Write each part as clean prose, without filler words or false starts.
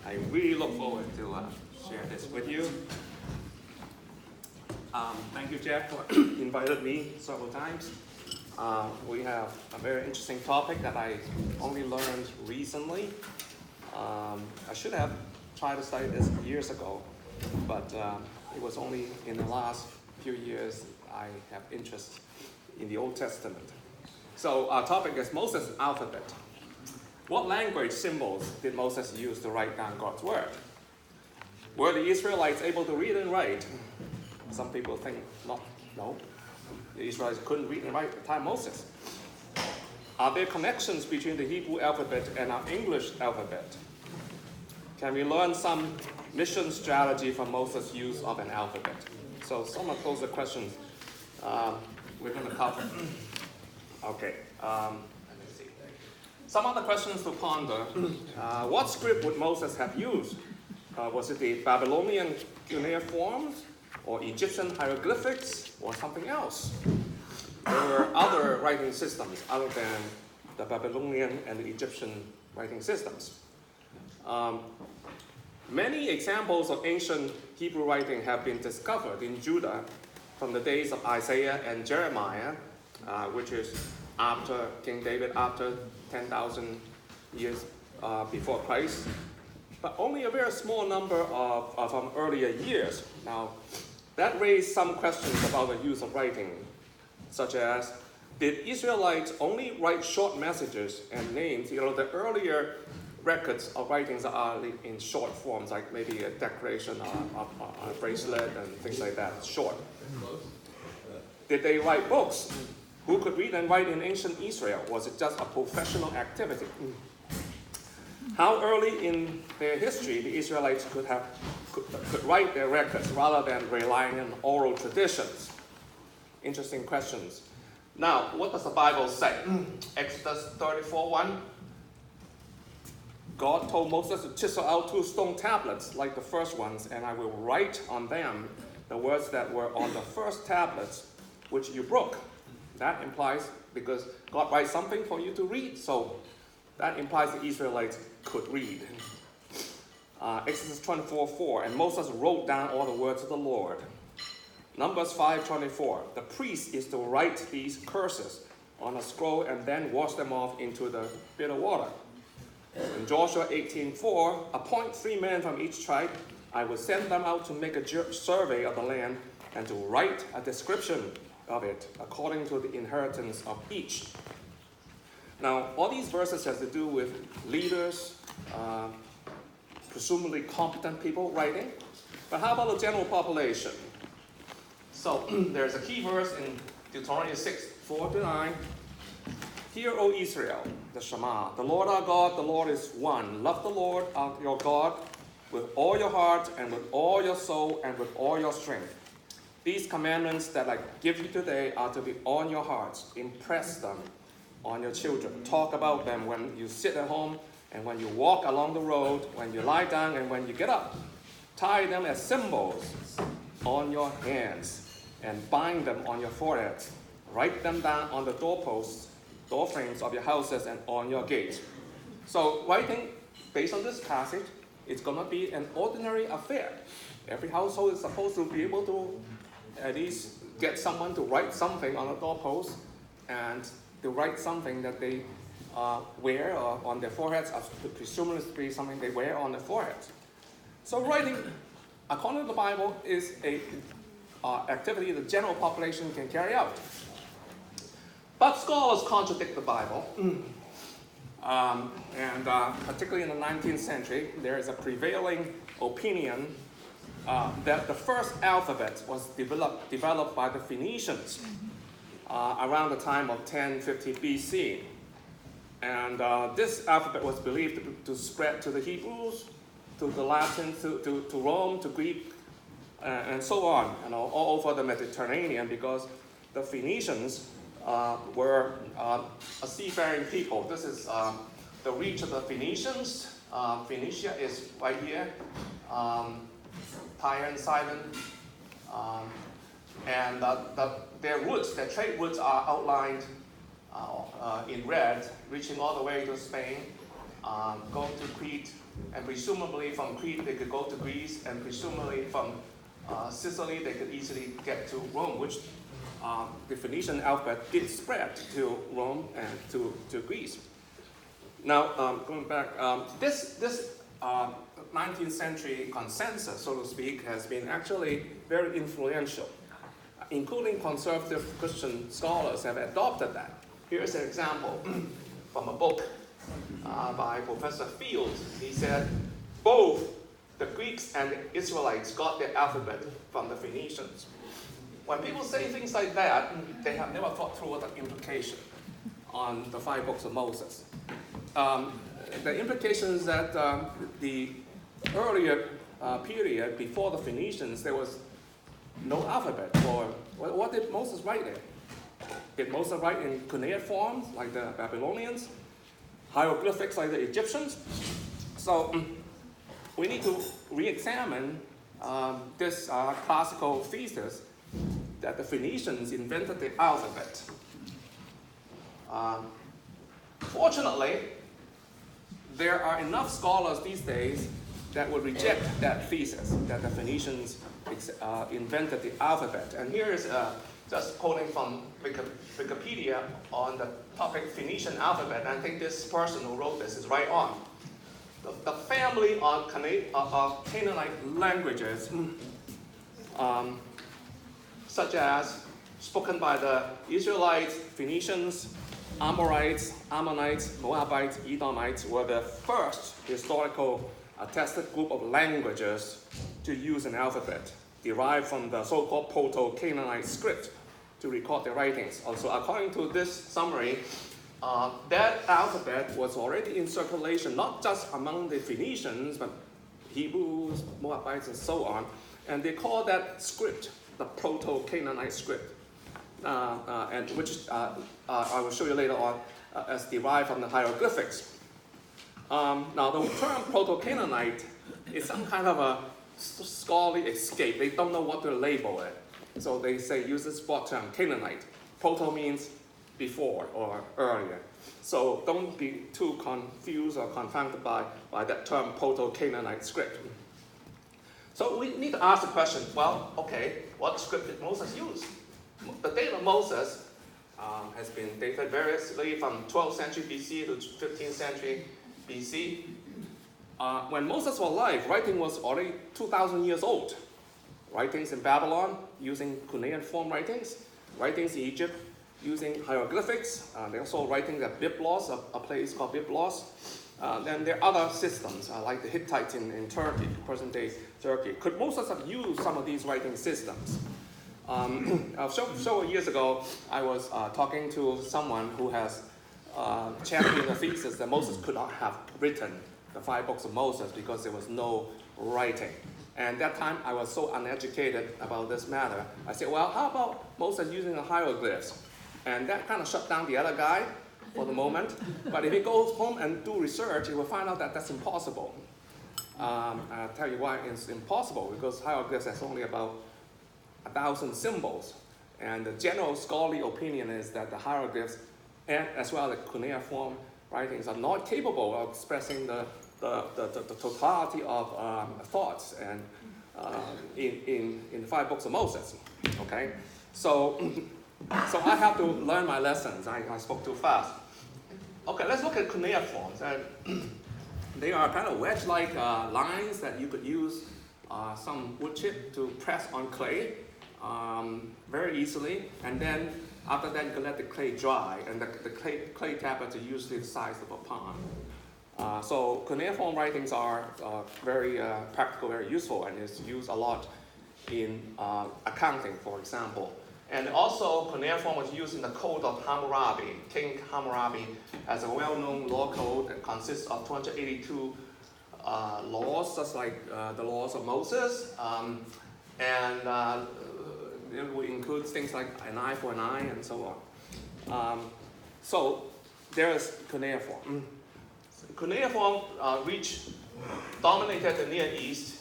I really look forward to share this with you. Thank you, Jeff, for inviting me several times. We have a very interesting topic that I only learned recently. I should have tried to study this years ago, but it was only in the last few years I have interest in the Old Testament. So our topic is Moses' alphabet. What language symbols did Moses use to write down God's word? Were the Israelites able to read and write? Some people think no. The Israelites couldn't read and write at the time of Moses. Are there connections between the Hebrew alphabet and our English alphabet? Can we learn some mission strategy from Moses' use of an alphabet? So some of those are questions we're going to cover. Okay. Let me see. Some other questions to ponder. What script would Moses have used? Was it the Babylonian cuneiform, or Egyptian hieroglyphics, or something else? There were other writing systems other than the Babylonian and the Egyptian writing systems. Many examples of ancient Hebrew writing have been discovered in Judah from the days of Isaiah and Jeremiah, which is after King David, after 10,000 years before Christ, but only a very small number from earlier years. Now, that raised some questions about the use of writing, such as, did Israelites only write short messages and names? The earlier records of writings are in short forms, like maybe a decoration, a bracelet, and things like that, short. Did they write books? Who could read and write in ancient Israel? Was it just a professional activity? How early in their history the Israelites could write their records rather than relying on oral traditions? Interesting questions. Now, what does the Bible say? Exodus 34:1. God told Moses to chisel out 2 stone tablets like the first ones, and I will write on them the words that were on the first tablets, which you broke. That implies, because God writes something for you to read, so that implies the Israelites could read. Exodus 24:4, and Moses wrote down all the words of the Lord. Numbers 5:24, the priest is to write these curses on a scroll and then wash them off into the bitter water. In Joshua 18:4, appoint 3 men from each tribe. I will send them out to make a survey of the land and to write a description of it according to the inheritance of each. Now, all these verses have to do with leaders, presumably competent people writing. But how about the general population? So there's a key verse in Deuteronomy 6:4-9. Hear, O Israel, the Shema, the Lord our God, the Lord is one. Love the Lord your God with all your heart and with all your soul and with all your strength. These commandments that I give you today are to be on your hearts. Impress them on your children. Talk about them when you sit at home and when you walk along the road, when you lie down and when you get up. Tie them as symbols on your hands and bind them on your foreheads. Write them down on the doorposts, door frames of your houses and on your gates. So writing, based on this passage, it's going to be an ordinary affair. Every household is supposed to be able to at least get someone to write something on a doorpost and to write something that they wear on their foreheads, presumably something they wear on their foreheads. So writing, according to the Bible, is a activity the general population can carry out. But scholars contradict the Bible. And particularly in the 19th century, there is a prevailing opinion that the first alphabet was developed by the Phoenicians around the time of 1050 BC. And this alphabet was believed to spread to the Hebrews, to the Latin, to Rome, to Greek, and so on, all over the Mediterranean, because the Phoenicians were a seafaring people. This is the reach of the Phoenicians. Phoenicia is right here. Tyre and Sidon. And their routes, their trade routes are outlined in red, reaching all the way to Spain. go to Crete, and presumably from Crete they could go to Greece, and presumably from Sicily they could easily get to Rome, which the Phoenician alphabet did spread to Rome and to Greece. Now, going back, this 19th century consensus, so to speak, has been actually very influential, including conservative Christian scholars have adopted that. Here's an example from a book by Professor Fields. He said, both the Greeks and the Israelites got their alphabet from the Phoenicians. When people say things like that, they have never thought through the implication on the 5 books of Moses. The implication is that the earlier period, before the Phoenicians, there was no alphabet. Or what did Moses write in? Did Moses write in cuneiform, like the Babylonians? Hieroglyphics, like the Egyptians? So we need to re-examine this classical thesis that the Phoenicians invented the alphabet. Fortunately, there are enough scholars these days that would reject that thesis, that the Phoenicians invented the alphabet. And here is just quoting from Wikipedia on the topic Phoenician alphabet. And I think this person who wrote this is right on. The family of Canaanite languages, such as spoken by the Israelites, Phoenicians, Amorites, Ammonites, Moabites, Edomites, were the first historical attested group of languages to use an alphabet derived from the so-called Proto-Canaanite script to record their writings. Also, according to this summary, that alphabet was already in circulation, not just among the Phoenicians, but Hebrews, Moabites, and so on. And they call that script the Proto-Canaanite script, and which I will show you later on as derived from the hieroglyphics. Now, the term Proto-Canaanite is some kind of a scholarly escape. They don't know what to label it. So they say, use this broad term, Canaanite. Proto means before or earlier. So don't be too confused or confounded by that term Proto-Canaanite script. So we need to ask the question, well, okay, what script did Moses use? The date of Moses has been dated variously from 12th century BC to 15th century BC. When Moses was alive, writing was already 2,000 years old. Writings in Babylon using cuneiform writings, writings in Egypt using hieroglyphics. They're also writing at Byblos, a place called Byblos. Then there are other systems, like the Hittites in Turkey, present-day Turkey. Could Moses have used some of these writing systems? Several years ago, I was talking to someone who has championed the thesis that Moses could not have written the 5 books of Moses because there was no writing. And that time, I was so uneducated about this matter. I said, well, how about Moses using the hieroglyphs? And that kind of shut down the other guy for the moment. But if he goes home and do research, he will find out that that's impossible. I'll tell you why it's impossible, because hieroglyphs has only about 1,000 symbols. And the general scholarly opinion is that the hieroglyphs, and as well as the cuneiform writings, are not capable of expressing the totality of thoughts and in the 5 books of Moses. Okay, so I have to learn my lessons. I spoke too fast. Okay, let's look at cuneiforms. They are kind of wedge-like lines that you could use some wood chip to press on clay very easily, and then after that you can let the clay dry, and the clay tablets are usually the size of a palm. So cuneiform writings are very practical, very useful, and is used a lot in accounting, for example. And also, cuneiform was used in the Code of Hammurabi. King Hammurabi has a well-known law code that consists of 282 laws, just like the laws of Moses. And it will include things like an eye for an eye and so on. So there is cuneiform. Cuneiform dominated the Near East,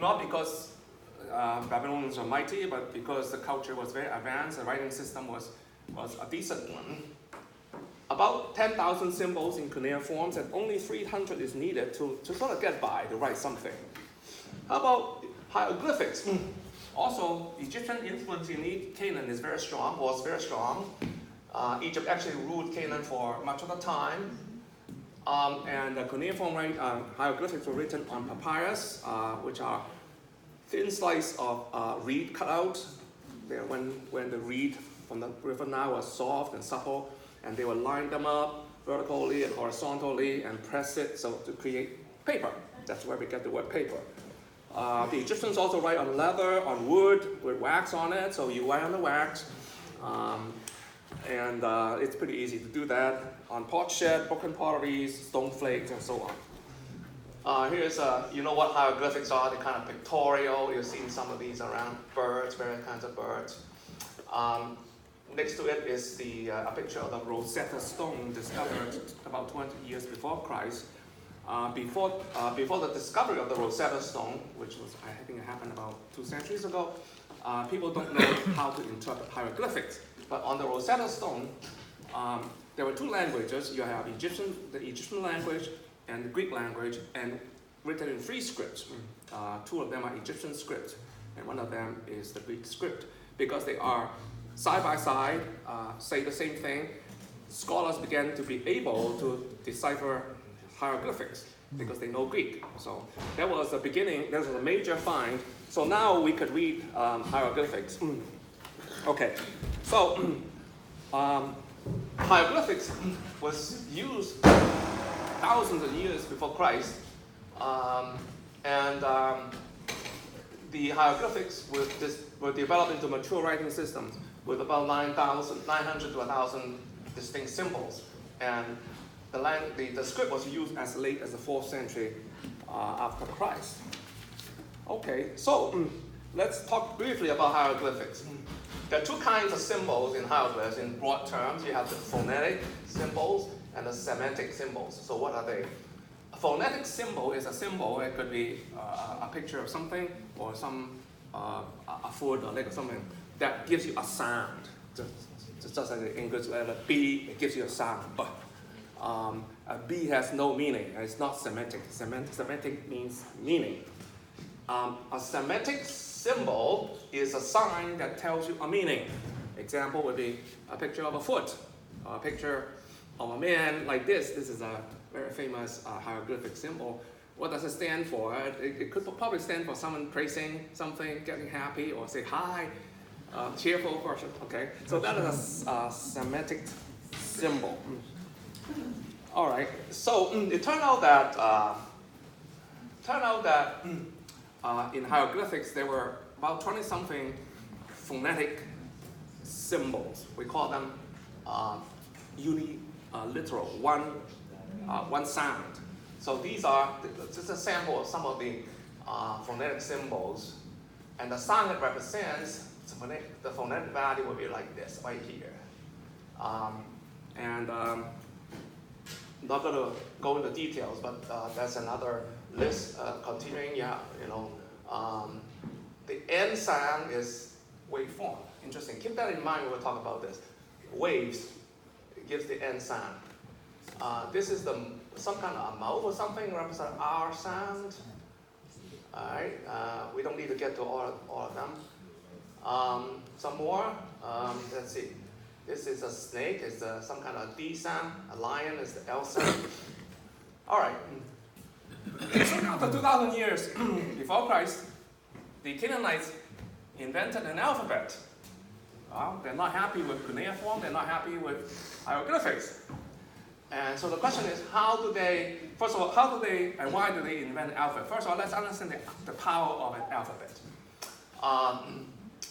not because Babylonians were mighty, but because the culture was very advanced, the writing system was a decent one. about 10,000 symbols in cuneiforms, and only 300 is needed to sort of get by, to write something. How about hieroglyphics? Also, Egyptian influence in Canaan is very strong, was very strong. Egypt actually ruled Canaan for much of the time. And the cuneiform hieroglyphics were written on papyrus, which are thin slice of reed cut out. When the reed from the River Nile was soft and supple, and they would line them up vertically and horizontally and press it so to create paper. That's where we get the word paper. The Egyptians also write on leather, on wood, with wax on it, so you write on the wax. And it's pretty easy to do that on potsherd, broken potteries, stone flakes, and so on. Here's, you know what hieroglyphics are? They're kind of pictorial. You've seen some of these around birds, various kinds of birds. Next to it is a picture of the Rosetta Stone discovered about 20 years before Christ. Before the discovery of the Rosetta Stone, which was, I think it happened about 2 centuries ago, people don't know how to interpret hieroglyphics. But on the Rosetta Stone, there were 2 languages. You have the Egyptian language and the Greek language, and written in 3 scripts. 2 of them are Egyptian scripts, and 1 of them is the Greek script. Because they are side by side, say the same thing, scholars began to be able to decipher hieroglyphics because they know Greek. So that was the beginning, that was a major find. So now we could read hieroglyphics. Okay, so hieroglyphics was used thousands of years before Christ, and the hieroglyphics were developed into mature writing systems with about 900 to 1,000 distinct symbols, and the script was used as late as the 4th century after Christ. Okay, so let's talk briefly about hieroglyphics. There are 2 kinds of symbols in hieroglyphs. In broad terms, you have the phonetic symbols and the semantic symbols. So what are they? A phonetic symbol is a symbol. It could be a picture of something, or a foot or leg or something that gives you a sound. Just like the English letter B, it gives you a sound. But a B has no meaning. It's not semantic. Semantic means meaning. A semantic symbol is a sign that tells you a meaning. Example would be a picture of a foot, a picture of a man like this. This is a very famous hieroglyphic symbol. What does it stand for? It could probably stand for someone praising something, getting happy, or say hi, cheerful person. Okay, so that is a Semitic symbol. All right. So it turned out that in hieroglyphics there were about 20-something phonetic symbols. We call them uniliteral, one sound. So these are just a sample of some of the phonetic symbols, and the sound it represents, the phonetic value will be like this right here. Not going to go into details, but that's another list. Continuing, the N sound is waveform. Interesting. Keep that in mind when we talk about this. Waves gives the N sound. This is some kind of a mouth or something represent R sound. All right. We don't need to get to all of them. Some more. Let's see. This is a snake. It's some kind of D sound. A lion is the L sound. All right. So after 2,000 years before Christ, the Canaanites invented an alphabet. Well, they're not happy with cuneiform. They're not happy with hieroglyphics. And so the question is, first of all, and why do they invent an alphabet? First of all, let's understand the power of an alphabet.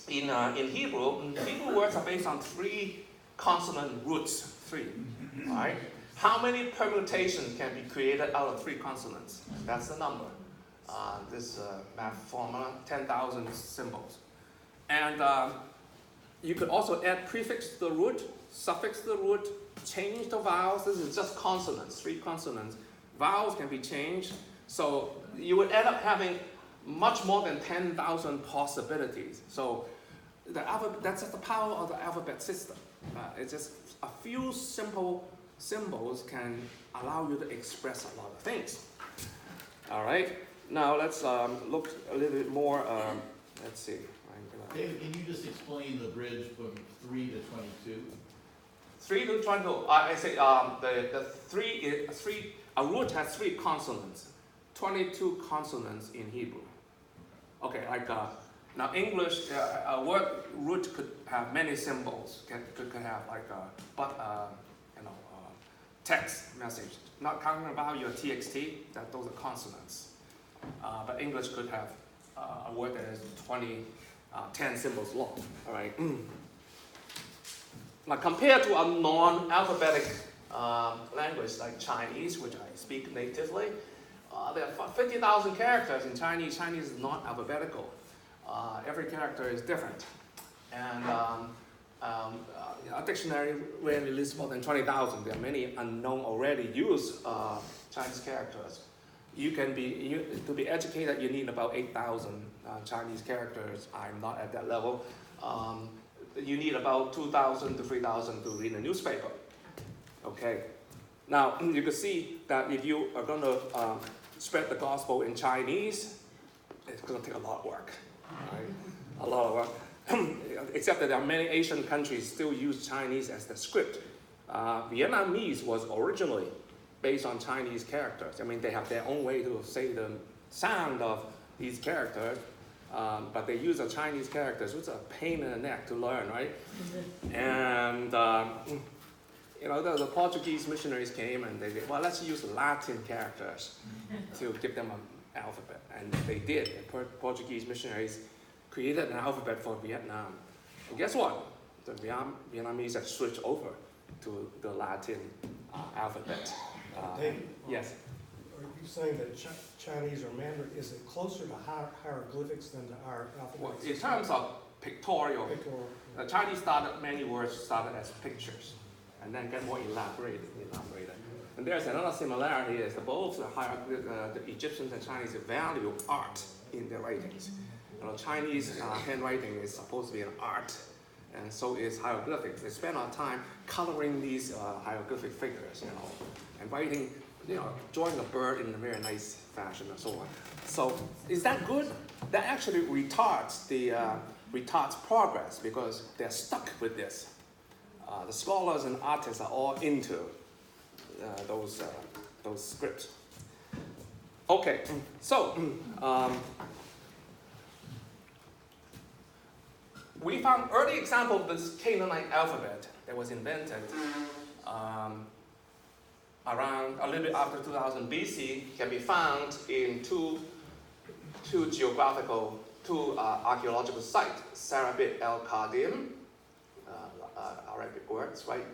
In Hebrew words are based on 3 consonant roots, 3, right? How many permutations can be created out of 3 consonants? That's the number. This math formula, 10,000 symbols. And you could also add prefix to the root, suffix to the root, change the vowels. This is just consonants, 3 consonants. Vowels can be changed. So you would end up having much more than 10,000 possibilities. So the alphabet, that's just the power of the alphabet system. It's just a few simple symbols can allow you to express a lot of things. All right, now let's look a little bit more, let's see. David, can you just explain the bridge from 3 to 22? 3 to 22, I say a root has 3 consonants, 22 consonants in Hebrew. Okay, like now English, a word root could have many symbols, could have like text message. Not counting about your TXT, those are consonants. But English could have a word that is 10 symbols long, all right? Now compared to a non-alphabetic language like Chinese, which I speak natively, there are 50,000 characters in Chinese. Chinese is not alphabetical. Every character is different. And a dictionary rarely lists more than 20,000. There are many unknown already used Chinese characters. To be educated, you need about 8,000 Chinese characters. I'm not at that level. You need about 2,000 to 3,000 to read a newspaper. Okay. Now, you can see that if you are going to spread the gospel in Chinese, it's going to take a lot of work. Right? A lot of work. Except that there are many Asian countries still use Chinese as the script. Vietnamese was originally based on Chinese characters. I mean, they have their own way to say the sound of these characters, but they use the Chinese characters, which is a pain in the neck to learn, right? And the Portuguese missionaries came and they said, well, let's use Latin characters to give them an alphabet. And they did. The Portuguese missionaries created an alphabet for Vietnam. And guess what? The Vietnamese have switched over to the Latin alphabet. David, yes? are you saying that Chinese or Mandarin, is it closer to hieroglyphics than to our alphabet? Well, in terms of pictorial, the Chinese many words started as pictures and then get more elaborated. And there's another similarity is that both the Egyptians and Chinese value art in their writings. Chinese handwriting is supposed to be an art, and so is hieroglyphics. They spend a lot of time coloring these hieroglyphic figures, and writing, drawing a bird in a very nice fashion and so on. So is that good? That actually retards progress because they're stuck with this. The scholars and artists are all into those scripts. Okay, so we found early example of this Canaanite alphabet that was invented around a little bit after 2000 BC. Can be found in two archaeological sites, Sarabit el-Qadim, Arabic words, right?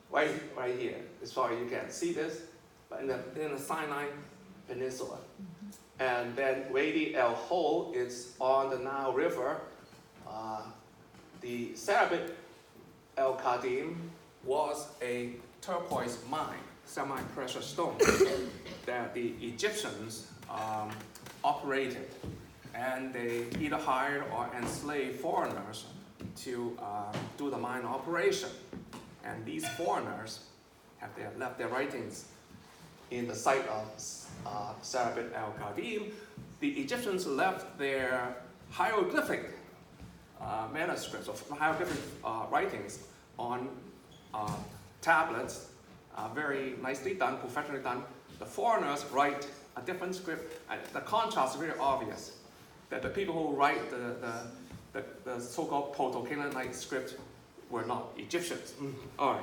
Right here, as far as you can see this, but in the Sinai Peninsula. And then Wadi el-Hol is on the Nile River. The Sarabit el-Qadim was a turquoise mine, semi-precious stone, that the Egyptians operated. And they either hired or enslaved foreigners to do the mine operation. And these foreigners have left their writings in the site of Sarabit el-Qadim. The Egyptians left their hieroglyphic manuscripts, or hieroglyphic writings on tablets, very nicely done, professionally done. The foreigners write a different script. The contrast is very obvious, that the people who write the so-called Proto-Canaanite script were not Egyptians. All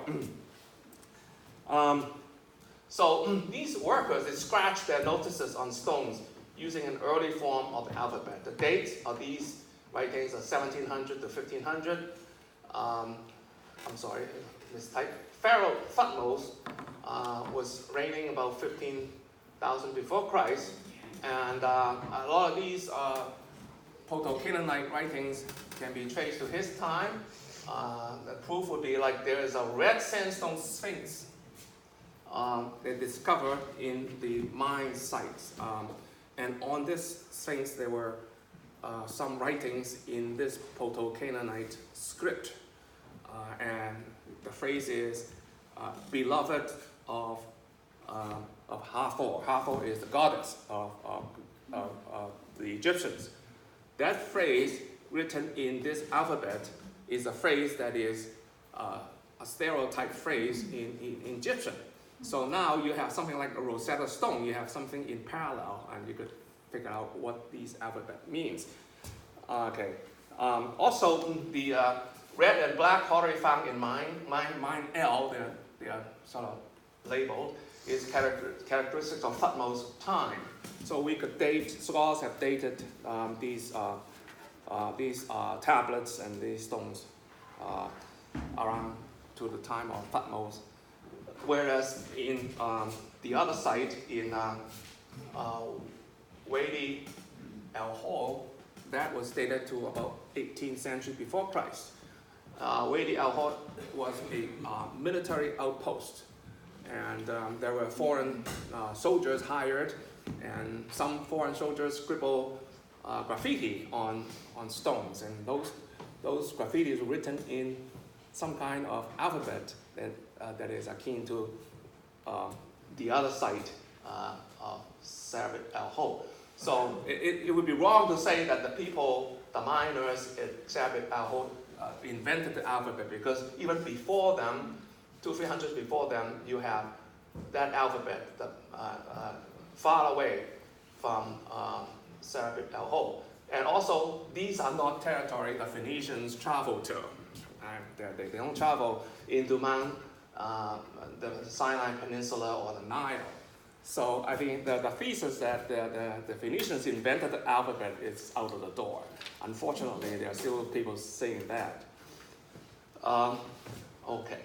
right. So these workers, they scratched their notices on stones using an early form of the alphabet. The dates of these writings are 1700 to 1500. I'm sorry, mistype. Pharaoh Thutmose was reigning about 15,000 before Christ, and a lot of these Proto-Canaanite writings can be traced to his time. The proof would be like there is a red sandstone sphinx they discovered in the mine sites. And on this sphinx there were some writings in this Proto-Canaanite script. and the phrase is beloved of Hathor. Hathor is the goddess of the Egyptians. That phrase written in this alphabet is a phrase that is a stereotype phrase in Egyptian. So now you have something like a Rosetta Stone, you have something in parallel, and you could figure out what these alphabet means. Okay. Also, the red and black pottery found in mine L, they are sort of labeled, is characteristics of Thutmose time. So we could date, scholars have dated these tablets and these stones around to the time of Thutmose. Whereas in the other site, in Wadi al-Hol, that was dated to about 18th century before Christ. Wadi al-Hol was a military outpost, and there were foreign soldiers hired, and some foreign soldiers scribbled graffiti on stones, and those graffitis were written in some kind of alphabet that is akin to the other site of Sabit al-Hol. So it would be wrong to say that the people, the miners at Sabit al-Hol invented the alphabet, because even before them, 200-300 before them, you have that alphabet far away from Sabit al-Hol. And also, these are not territory the Phoenicians traveled to. They don't travel into the Sinai Peninsula or the Nile. So I think the thesis that the Phoenicians invented the alphabet is out of the door. Unfortunately, there are still people saying that. Okay.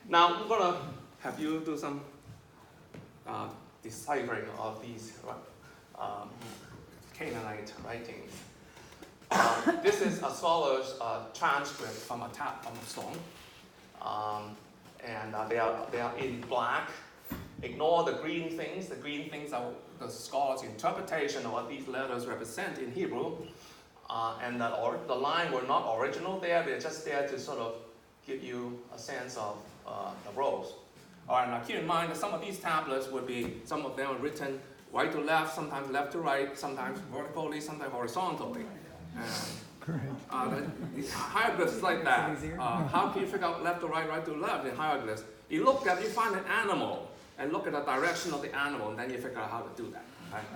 Now I'm going to have you do some deciphering of these Canaanite writings. This is a scholar's transcript from a stone, and they are in black. Ignore the green things. The green things are the scholar's interpretation of what these letters represent in Hebrew, and the line were not original there. They're just there to sort of give you a sense of the rows. All right, now keep in mind that some of these tablets would be, some of them are written right to left, sometimes left to right, sometimes vertically, sometimes horizontally. The hieroglyphs is like that. How can you figure out left to right, right to left in hieroglyphs? You find an animal, and look at the direction of the animal, and then you figure out how to do that. Right?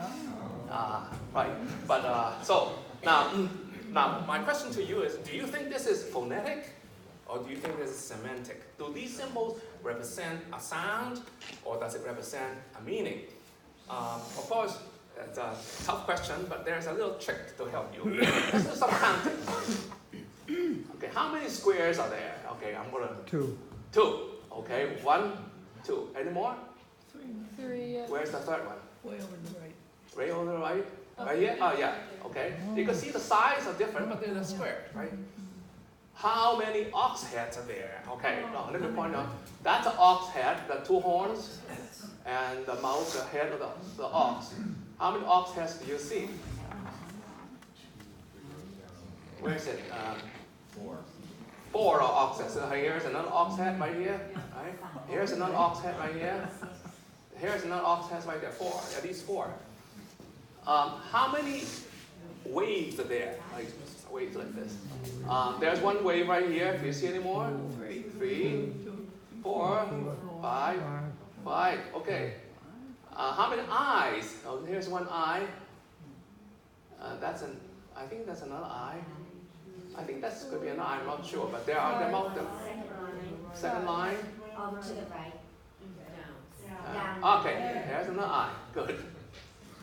Right. But so now my question to you is: do you think this is phonetic, or do you think this is semantic? Do these symbols represent a sound, or does it represent a meaning? Of course, it's a tough question, but there's a little trick to help you. Let's do some counting. Okay, how many squares are there? Okay, I'm gonna... Two. Okay, 1, 2. Any more? Three. Where's the third one? Way over to the right. Way over to the right? Right here? Oh, yeah. Okay. You can see the sides are different, but they're squares, right? How many ox heads are there? Okay, now let me point out. That's an ox head, the 2 horns, and the mouth, the head of the ox. How many ox heads do you see? Where is it? 4. 4 ox heads. So here's another ox head right here. Right? Here's another ox head right here. Here's another ox head right there. 4. At least 4. How many waves are there? Like waves like this. There's one wave right here. Do you see any more? 3, 4, 5, 5. Okay. How many eyes? Oh, here's one eye. I think that's another eye. I think that could be an eye. I'm not sure, but there are them out there. Second line. Over to the right. Okay, there's another eye. Good.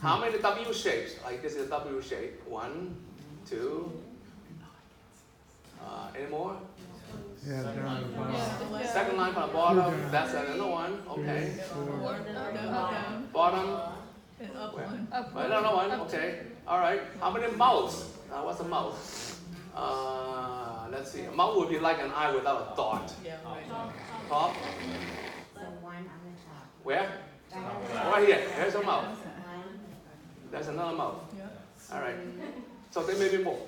How many W shapes? Like this is a W shape. 1, 2. Any more? Second line from the bottom. Yeah. Second line from the bottom. That's another one. Okay. Bottom. And up Where? one. Another one. Okay. All right. How many mouths? What's a mouth? Let's see. A mouth would be like an eye without a dot. Yeah, right. Top. So 1 on the top. Where? Right. Right here. There's a mouth. 1. There's another mouth. Yeah. All right. So there may be more.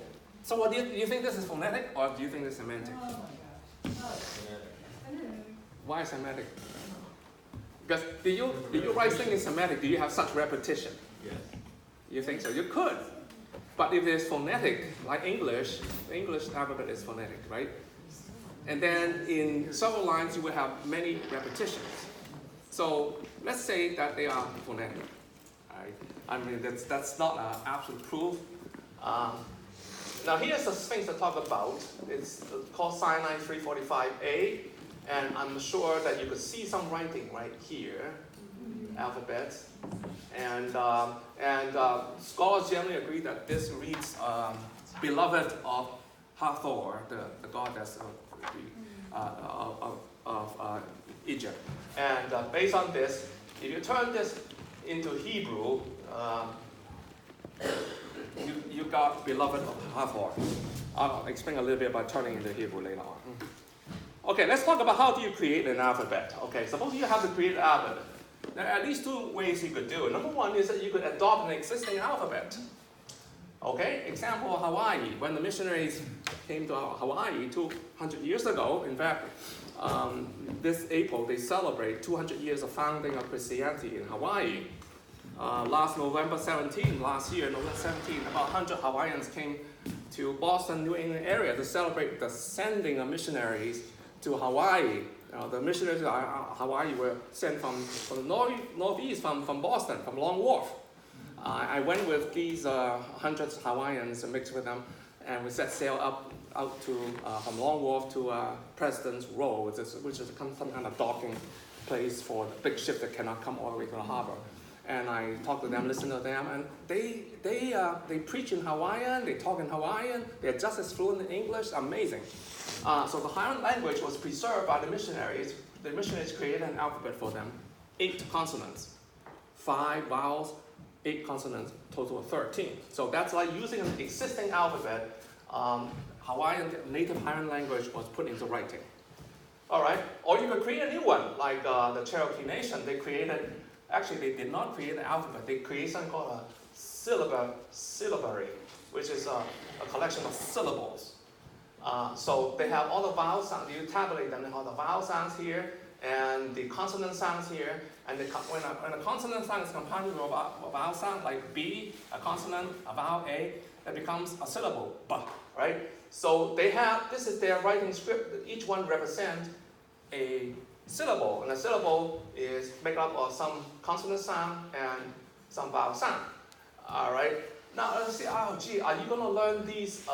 So what do you think this is phonetic, or do you think it's semantic? Why Semitic? Because do you write things in Semitic? Do you have such repetition? Yes. You think so? You could. But if it's phonetic, like English, the English alphabet is phonetic, right? And then in several lines, you will have many repetitions. So let's say that they are phonetic. Right? I mean, that's not an absolute proof. Now here's the things to talk about. It's called Cyanide 345A, and I'm sure that you could see some writing right here, alphabet. And scholars generally agree that this reads beloved of Hathor, the goddess of Egypt. And based on this, if you turn this into Hebrew, you got beloved of Hathor. I'll explain a little bit about turning into Hebrew later on. Okay, let's talk about how do you create an alphabet. Okay, suppose you have to create an alphabet. There are at least two ways you could do it. Number one is that you could adopt an existing alphabet. Okay, example, Hawaii. When the missionaries came to Hawaii 200 years ago, in fact, this April they celebrate 200 years of founding of Christianity in Hawaii. Last November 17, last year, November 17, about 100 Hawaiians came to Boston, New England area to celebrate the sending of missionaries to Hawaii. The missionaries to Hawaii were sent from the northeast, from Boston, from Long Wharf. I went with these hundreds of Hawaiians and mixed with them, and we set sail out to from Long Wharf to President's Row, which is some kind of docking place for the big ships that cannot come all the way to the harbor. And I talked to them, listened to them, and they preach in Hawaiian, they talk in Hawaiian, they're just as fluent in English, amazing. So the Hawaiian language was preserved by the missionaries. The missionaries created an alphabet for them, 8 consonants, 5 vowels, 8 consonants, total of 13. So that's like using an existing alphabet. Native Hawaiian language was put into writing. All right, or you could create a new one, like the Cherokee Nation. Actually, they did not create an alphabet. They created something called a syllabary, which is a collection of syllables. So they have all the vowel sounds. You tabulate them. They have the vowel sounds here and the consonant sounds here. And when a consonant sound is compounded with a vowel sound, like B, a consonant, a vowel A, it becomes a syllable, ba, right? So this is their writing script. Each one represents a syllable, and a syllable is made up of some consonant sound and some vowel sound. All right. Now let's see. Oh, gee, are you going to learn these?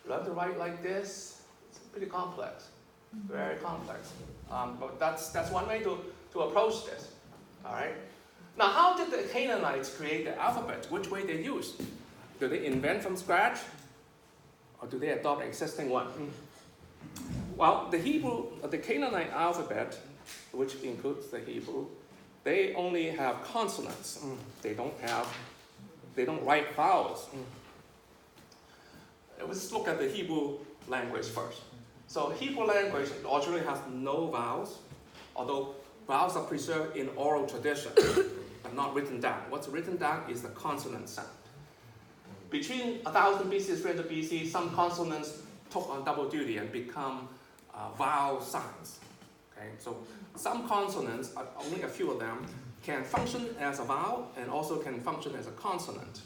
Learn to write like this? It's pretty complex, very complex. But that's one way to approach this. All right. Now, how did the Canaanites create the alphabet? Which way they used? Do they invent from scratch, or do they adopt an existing one? Well, the Canaanite alphabet, which includes the Hebrew, they only have consonants. They don't write vowels. Let's look at the Hebrew language first. So Hebrew language originally has no vowels, although vowels are preserved in oral tradition, but not written down. What's written down is the consonant sound. Between 1000 BC and 300 BC, some consonants took on double duty and become vowel sounds. Okay, so some consonants, only a few of them, can function as a vowel and also can function as a consonant.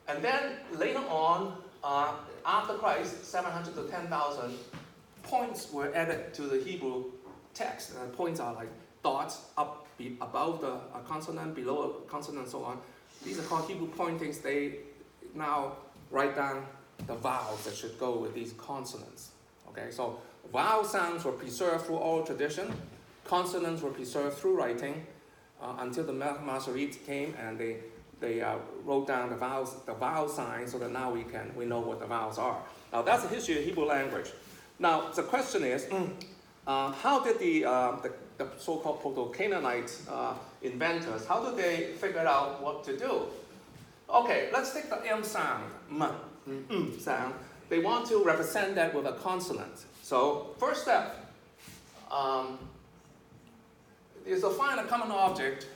And then later on, after Christ, 700 to 10,000, points were added to the Hebrew text. Points are like dots up above the consonant, below a consonant, and so on. These are called Hebrew pointings. They now write down the vowels that should go with these consonants. Okay, so vowel sounds were preserved through oral tradition. Consonants were preserved through writing until the Masoretes came and they wrote down the vowel signs so that now we know what the vowels are. Now that's the history of Hebrew language. Now the question is, how did the so-called Proto-Canaanite inventors, how did they figure out what to do? Okay, let's take the M sound, sound. They want to represent that with a consonant. So first step is to find a common object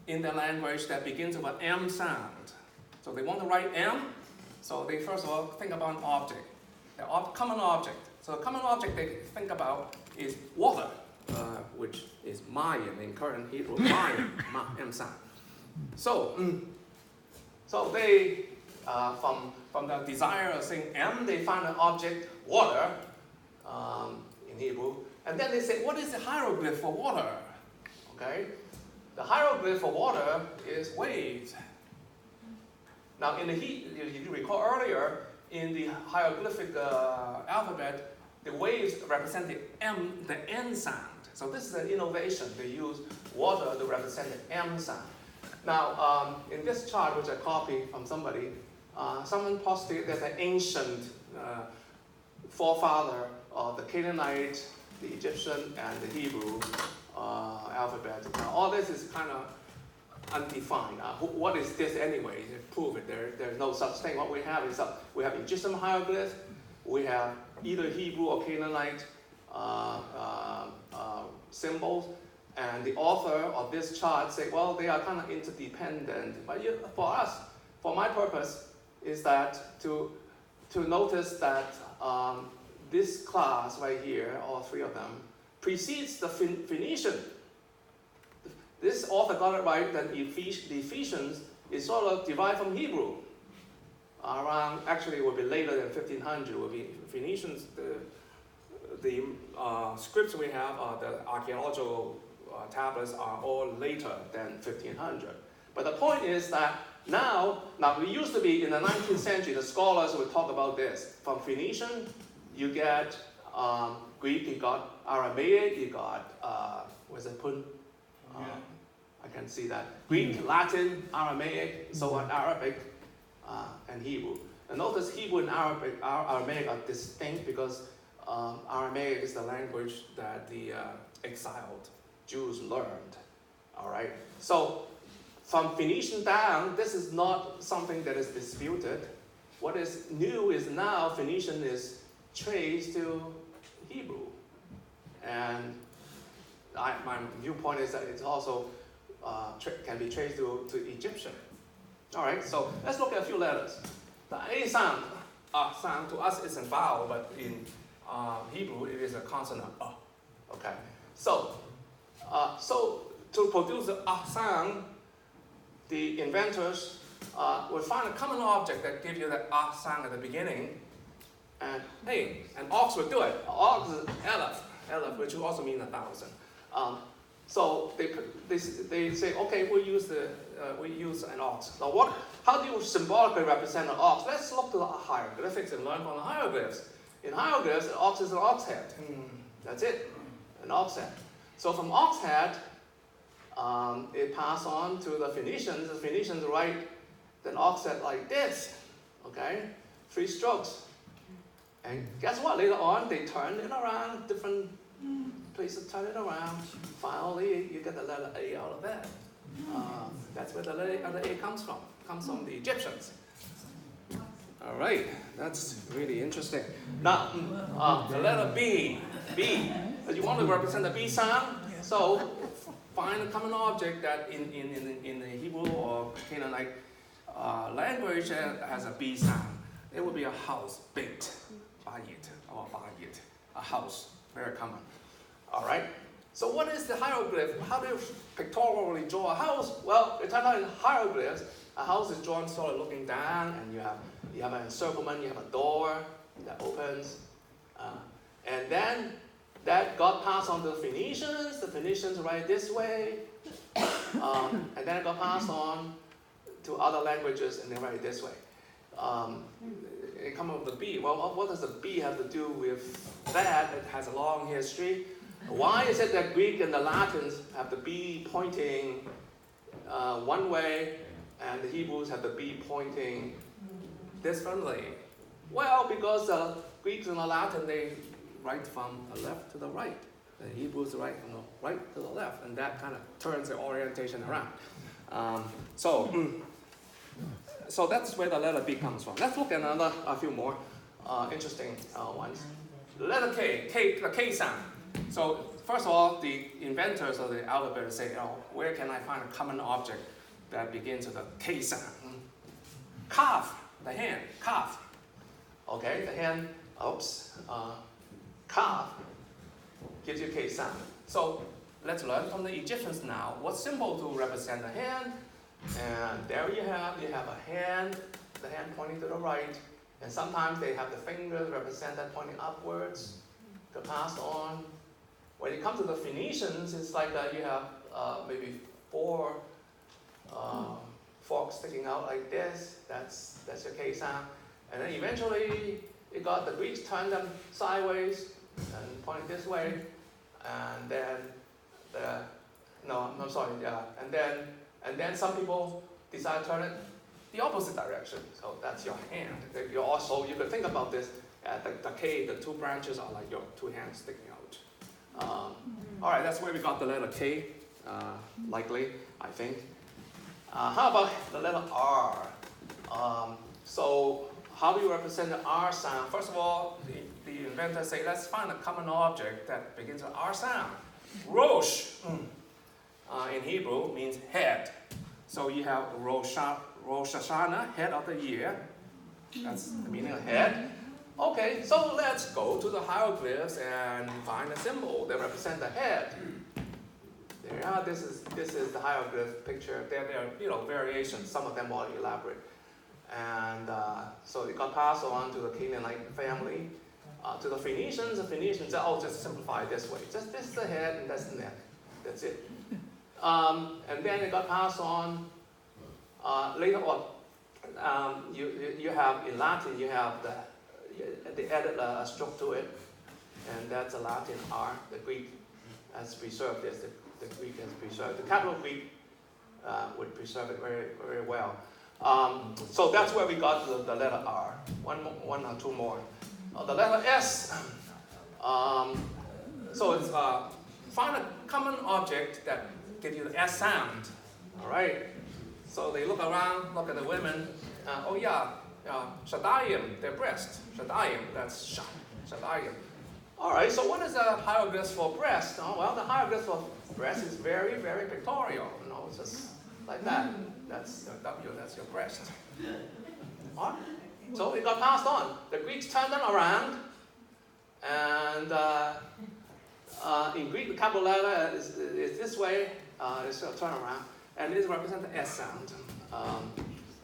in their language that begins with an M sound. So they want to write M, so they first of all think about an object Okay, common object. So the common object they think about is water, which is Mayan in current Hebrew, Mayan, M-san. So, so they, from the desire of saying M, they find an object, water, in Hebrew, and then they say, what is the hieroglyph for water? Okay, the hieroglyph for water is waves. Now, if you recall earlier, in the hieroglyphic alphabet, the waves represent the N sound. So this is an innovation. They use water to represent the M sound. Now, in this chart, which I copied from somebody, someone postulated there's an ancient forefather of the Canaanite, the Egyptian, and the Hebrew alphabet. Now, all this is kind of undefined. What is this anyway? Prove it. There's no such thing. What we have is we have Egyptian hieroglyphs, we have either Hebrew or Canaanite symbols, and the author of this chart say, well, they are kind of interdependent. But for us, for my purpose, is that to notice that this class right here, all three of them, precedes the Phoenician. This author got it right that the Ephesians is sort of derived from Hebrew. Actually it will be later than 1500. Will be Phoenicians. The scripts we have, the archaeological tablets are all later than 1500. But the point is that now we used to be in the 19th century, the scholars would talk about this. From Phoenician, you get Greek, you got Aramaic, you got, where's it put? I can see that. Greek, Latin, Aramaic, so on, Arabic, and Hebrew. And notice Hebrew and Aramaic are distinct because Aramaic is the language that the exiled Jews learned. All right? So from Phoenician down, this is not something that is disputed. What is new is now Phoenician is traced to Hebrew. And my viewpoint is that it's also can be traced to Egyptian. All right, so let's look at a few letters. The A sound, sound to us is a vowel, but in Hebrew it is a consonant. Okay, so to produce the sound, the inventors will find a common object that gives you that sound at the beginning, and hey, an ox will do it. Ox is Aleph, which will also mean 1,000. So they say, okay, we use an ox. Now how do you symbolically represent an ox? Let's look to the hieroglyphics and learn from the hieroglyphs. In hieroglyphs, an ox is an ox head. That's it, an ox head. So from ox head, it passed on to the Phoenicians. The Phoenicians write an ox head like this, okay? 3 strokes. And guess what? Later on, they turned it around, different places turn it around. Finally, you get the letter A out of that. That's where the letter A comes from. Comes from the Egyptians. All right, that's really interesting. Now, the letter B. You want to represent the B sound? So, find a common object that in the Hebrew or Canaanite language has a B sound. It would be a house, beit, bayit, or bayit, a house, very common. All right. So what is the hieroglyph? How do you pictorially draw a house? Well, it turns out in hieroglyphs, a house is drawn sort of looking down, and you have an encirclement, you have a door that opens, and then that got passed on to the Phoenicians. The Phoenicians write this way, and then it got passed on to other languages, and they write it this way. It comes up with the B. Well, what does the B have to do with that? It has a long history. Why is it that Greek and the Latins have the B pointing one way, and the Hebrews have the B pointing differently? Well, because the Greeks and the Latin, they write from the left to the right. The Hebrews write from the right to the left, and that kind of turns the orientation around. So that's where the letter B comes from. Let's look at a few more interesting ones. The letter K, the K sound. So first of all, the inventors of the alphabet say, where can I find a common object that begins with a K sound? Calf, the hand, calf. Okay, the hand calf gives you K sound. So let's learn from the Egyptians now. What symbol to represent the hand? And there you have a hand, the hand pointing to the right. And sometimes they have the fingers represent that pointing upwards to pass on. When you come to the Phoenicians, it's like you have maybe 4 forks sticking out like this. That's your K sound. And then eventually, the Greeks turned them sideways and pointing this way. And then and then some people decide to turn it the opposite direction. So that's your hand. You could think about this. The K, the 2 branches are like your 2 hands sticking out. All right, that's where we got the letter K, likely, I think. How about the letter R? So how do you represent the R sound? First of all, the inventors say, let's find a common object that begins with R sound. Rosh, in Hebrew, means head. So you have Rosh Hashanah, head of the year. That's the meaning of head. Okay, so let's go to the hieroglyphs and find a symbol that represents the head. There you are. This is the hieroglyph picture. There are variations. Some of them more elaborate. And so it got passed on to the Canaanite family. To the Phoenicians said, oh, just simplify it this way. Just this is the head and that's the neck. That's it. And then it got passed on later on. You have, in Latin, you have they added a stroke to it. And that's a Latin R. The Greek has preserved this. The Greek has preserved. The capital Greek would preserve it very, very well. So that's where we got the letter R. One or 2 more. The letter S. So it's find a common object that gives you the S sound. All right. So they look around, look at the women. Shadayim, their breast. Shadayim, that's Shadayim. All right. So what is the hieroglyph for breast? Oh, well, the hieroglyph for breast is very, very pictorial. It's just like that. That's your W. That's your breast. All right. So it got passed on. The Greeks turned them around, and in Greek, the capital letter is this way. It's a turnaround, and it represents the S sound.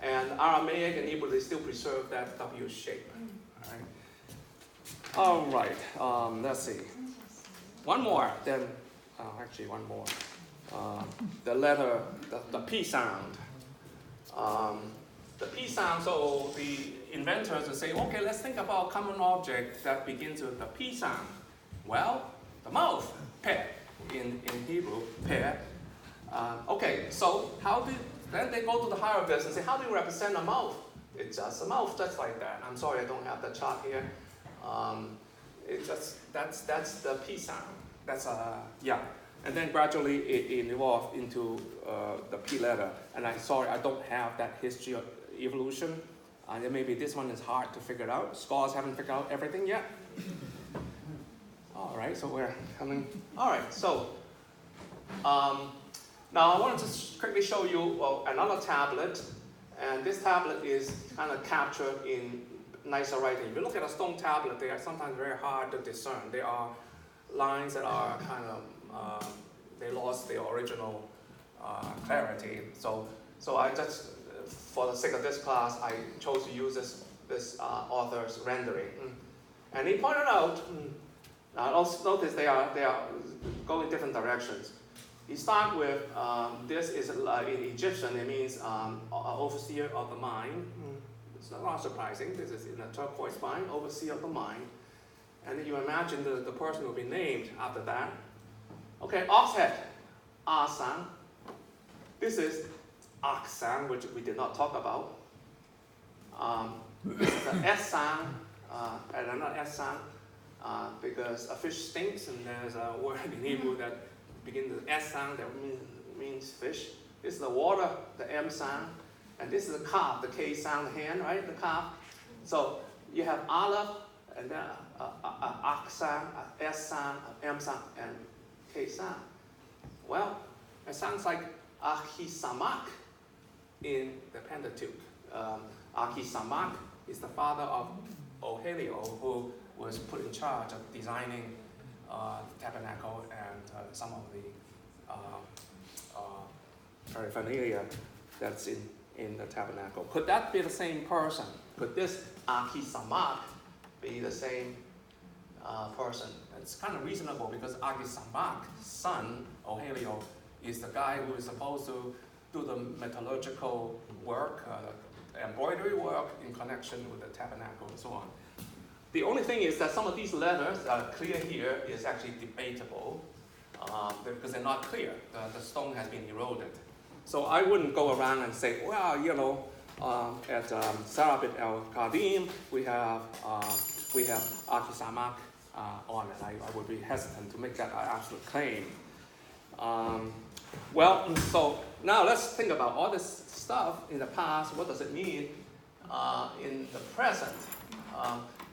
And Aramaic and Hebrew, they still preserve that W shape. All right. Let's see. One more. Then, actually, one more. The letter, the P sound. The P sound. So the inventors will say, okay, let's think about a common object that begins with the P sound. Well, the mouth, pe, in Hebrew, pe. Okay, so then they go to the hieroglyphs and say, how do you represent a mouth? It's just a mouth, just like that. I'm sorry, I don't have the chart here. That's the P sound. That's and then gradually it evolved into the P letter. And I'm sorry, I don't have that history of evolution. And maybe this one is hard to figure out. Scholars haven't figured out everything yet. All right, so we're coming. All right, so now I wanted to quickly show you another tablet. And this tablet is kind of captured in nicer writing. If you look at a stone tablet, they are sometimes very hard to discern. There are lines that are kind of, they lost their original clarity. So I just, for the sake of this class, I chose to use this author's rendering. And he pointed out, notice they are going different directions. You start with, this is in Egyptian, it means overseer of the mind. It's not surprising, this is in a turquoise mine, overseer of the mind. And then you imagine the person will be named after that. Okay, ox head, Asan. This is Aksan, which we did not talk about. This is an S sound, and another S sound, because a fish stinks, and there's a word in Hebrew that begins with S sound that means fish. This is the water, the M sound. And this is the calf, the K sound, the hand, right? The calf. So you have Aleph, and then Ak sound, S sound, M sound, and K sound. Well, it sounds like Ahisamak in the Pentateuch. Ahisamak is the father of Ohelio, who was put in charge of designing the tabernacle and some of the paraphernalia that's in the tabernacle. Could that be the same person? Could this Achisamak be the same person? It's kind of reasonable because Achisamak's son, Ohelio, is the guy who is supposed to do the metallurgical work, embroidery work in connection with the tabernacle and so on. The only thing is that some of these letters that are clear here is actually debatable because they're not clear. The stone has been eroded. So I wouldn't go around and say, well, at Sarabit el-Qadim, we have Achisamak on it. I would be hesitant to make that an absolute claim. So now let's think about all this stuff in the past. What does it mean in the present?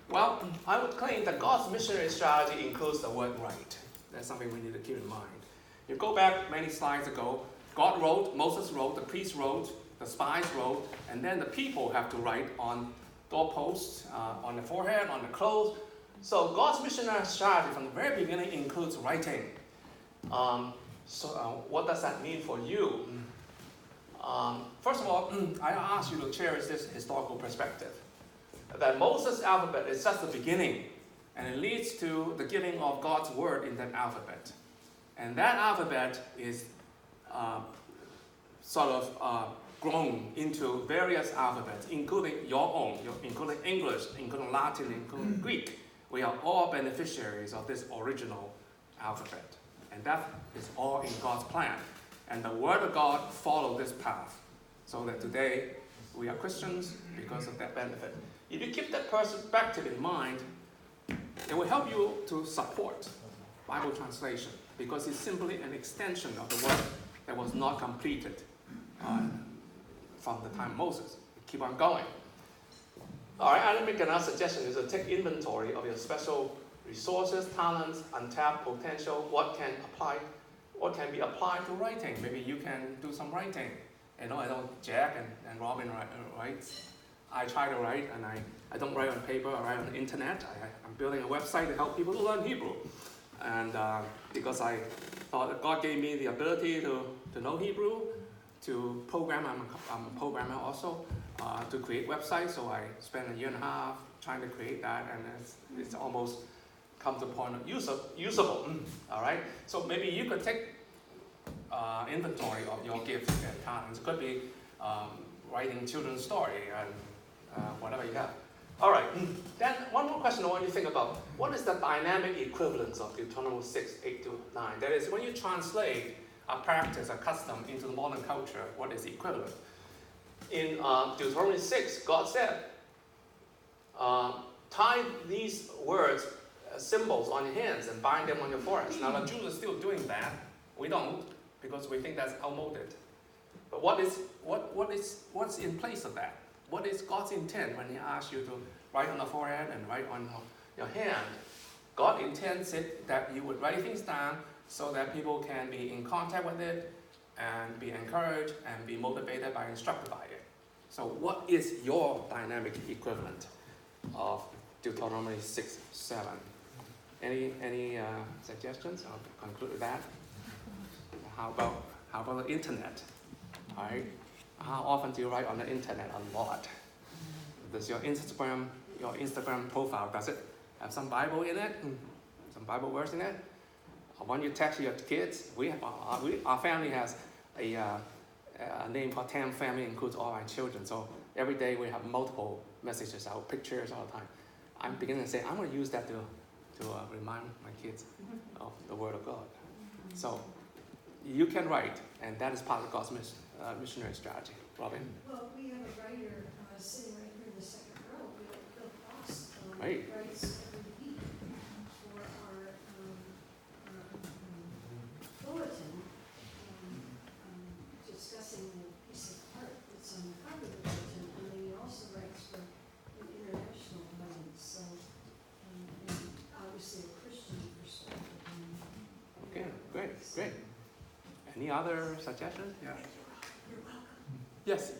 I would claim that God's missionary strategy includes the word write. That's something we need to keep in mind. You go back many slides ago, God wrote, Moses wrote, the priest wrote, the spies wrote, and then the people have to write on doorposts, on the forehead, on the clothes. So God's missionary strategy from the very beginning includes writing. What does that mean for you? First of all, I ask you to cherish this historical perspective. That Moses' alphabet is just the beginning, and it leads to the giving of God's word in that alphabet. And that alphabet is grown into various alphabets, including your own, including English, including Latin, including Greek. We are all beneficiaries of this original alphabet. And that is all in God's plan. And the Word of God followed this path, so that today we are Christians because of that benefit. If you keep that perspective in mind, it will help you to support Bible translation, because it's simply an extension of the work that was not completed from the time of Moses. Keep on going. All right, I'll make another suggestion is to take inventory of your special resources, talents, untapped potential, what can be applied to writing. Maybe you can do some writing. I know Jack and Robin writes. I try to write, and I don't write on paper, I write on the internet. I'm building a website to help people to learn Hebrew. And because I thought that God gave me the ability to know Hebrew, to program, I'm a programmer also, to create websites. So I spent a year and a half trying to create that, and it's almost come to the point of usable. All right? So maybe you could take inventory of your gifts and talents. It could be writing children's story and whatever you have. All right, then one more question I want you to think about. What is the dynamic equivalence of Deuteronomy 6, 8 to 9? That is, when you translate a practice, a custom into the modern culture, what is the equivalent? In Deuteronomy 6, God said, tie these words, symbols on your hands and bind them on your foreheads. Now the Jews are still doing that. We don't, because we think that's outmoded. But what's in place of that? What is God's intent when He asks you to write on the forehead and write on your hand? God intends it that you would write things down so that people can be in contact with it and be encouraged and be motivated by, instructed by it. So what is your dynamic equivalent of Deuteronomy 6, 7? Any suggestions? I'll conclude with that. How about the internet? All right. How often do you write on the internet? A lot. Does your Instagram profile, does it have some Bible in it? Some Bible verse in it? When you text your kids, our family has a name called Tam Family, includes all our children. So every day we have multiple messages, our pictures all the time. I'm beginning to say, I'm going to use that to remind my kids of the Word of God. So you can write, and that is part of God's missionary strategy. Robin? Well, we have a writer sitting right here in the second row, Bill Fox, Right. writes every week for our bulletin, discussing the piece of art that's on the cover of the bulletin, and then he also writes for an international audience, so, and obviously a Christian perspective. Okay, great. Any other suggestions? Yeah. You're welcome. Yes.